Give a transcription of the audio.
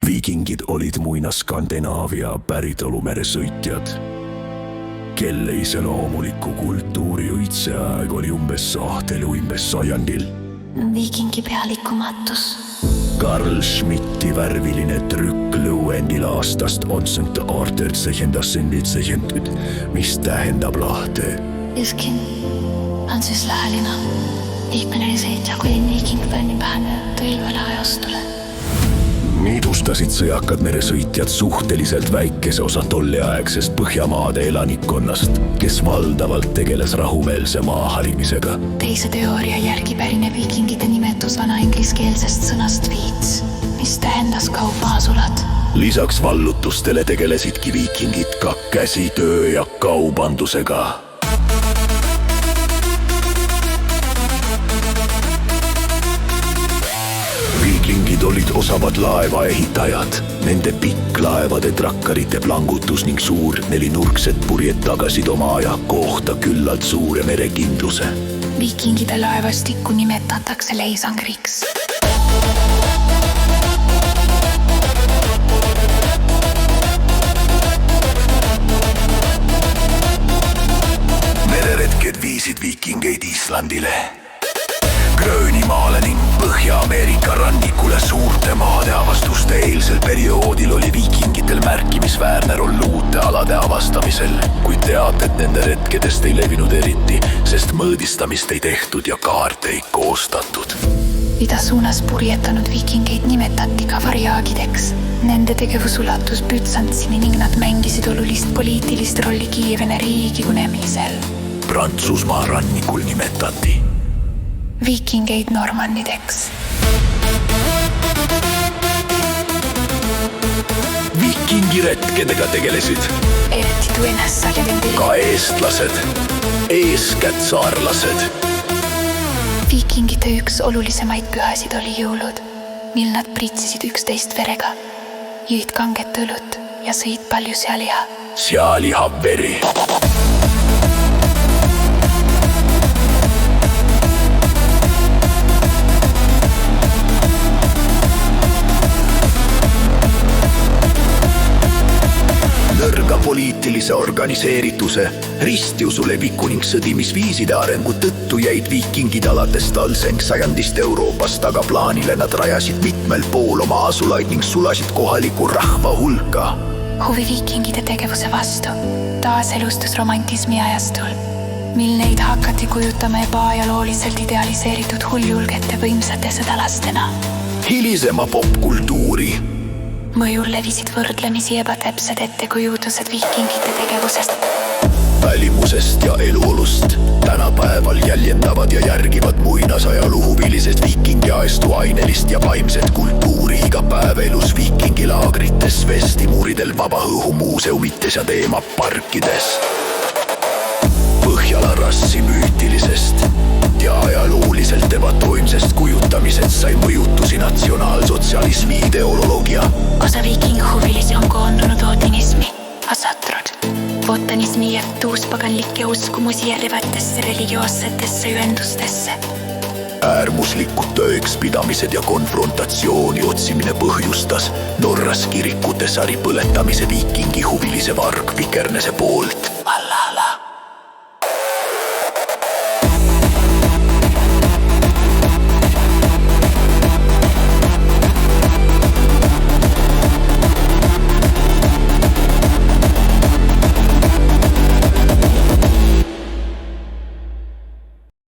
Viikingid olid muina Skandinaavia päritolu meresõitjad, kelle iseloomuliku kultuuri õitseaeg oli umbes 200 sajandil. Viikingi pealikumatus. Carl Schmitti värviline trükk lõuendil aastast on St. Arthur-1717, mis tähendab lahte. Joskin on siis lähelina. Liikmene seitja, kui viiking pännipähane tõilvele ajastule. Niidustasid sõjakad meresõitjad suhteliselt väikese osa tolleaegsest Põhjamaade elanikkonnast, kes valdavalt tegeles rahumeelse maaharimisega. Teise teooria järgi pärineb viikingide nimetus vana ingliskeelsest sõnast viits, mis tähendas kaubaasulad. Lisaks vallutustele tegelesidki viikingid ka käsitöö ja kaubandusega. Viikingid olid osavad laevaehitajad. Nende pikklaevade trakkarite plangutus ning suur nelinurksed purjed tagasid oma aja kohta küllalt suure merekindluse. Viikingide laevastikku nimetatakse leisangriks. Mereretked viisid viikingeid Islandile, Gröönimaale ning Põhja-Ameerika rannikule. Suurte maade avastuste eelsel perioodil oli viikingitel märkimisväärne roll uute alade avastamisel, kuid teated nende retkedest ei levinud eriti, sest mõõdistamist ei tehtud ja kaarte ei koostatud. Ida suunas purjetanud viikingeid nimetati ka varjaagideks. Nende tegevus ulatus Bütsantsini ning nad mängisid olulist poliitilist rolli Kiivene riigi kunemisel. Prantsusmaa rannikul nimetati viikingeid normannideks. Viikingiretkedega tegelesid eriti Tuenessal ja Vendil. ka eestlased, eeskätt saarlased. Viikingite üks olulisemaid pühasid oli jõulud, mil nad pritsisid üksteist verega, jõid kanget õlut ja sõid palju sealiha. Sealiha veri. Nõrga poliitilise organiseerituse, ristiusu leviku ning sõdimisviiside arengu tõttu jäid viikingid alates talseng sajandist Euroopast tagaplaanile. Nad rajasid mitmel pool oma asulaid ning sulasid kohaliku rahva hulka. Huvi viikingide tegevuse vastu taaselustus romantismi ajastul, mil neid hakati kujutama ebaajalooliselt idealiseeritud hulljulgete võimsate sõdalastena. Hilisema popkultuuri mõjul levisid võrdlemisi ebatäpsed ettekujutused viikingite tegevusest. välimusest ja eluolust tänapäeval jäljendavad ja järgivad muinasajalu huvilised viikingiaestu ainelist ja vaimset kultuuri igapäevaelus viikingilaagrites, vestimuuridel, vabaõhumuuseumites ja teemaparkides. Põhjala rassi müütilisest ja ajalooliselt ebatoimsest kujutamisest sai mõjutusi natsionaalsotsialismi ideoloogia. Osa viikinguhuvilisi on koondunud ootinismi, asatrud, botanismi ja tuuspaganlikke uskumusi järjevatesse religioossetesse ühendustesse. Äärmuslikud tõekspidamised ja konfrontatsiooni otsimine põhjustas Norras kirikute sari põletamise viikingi huvilise Varg Vikernese poolt.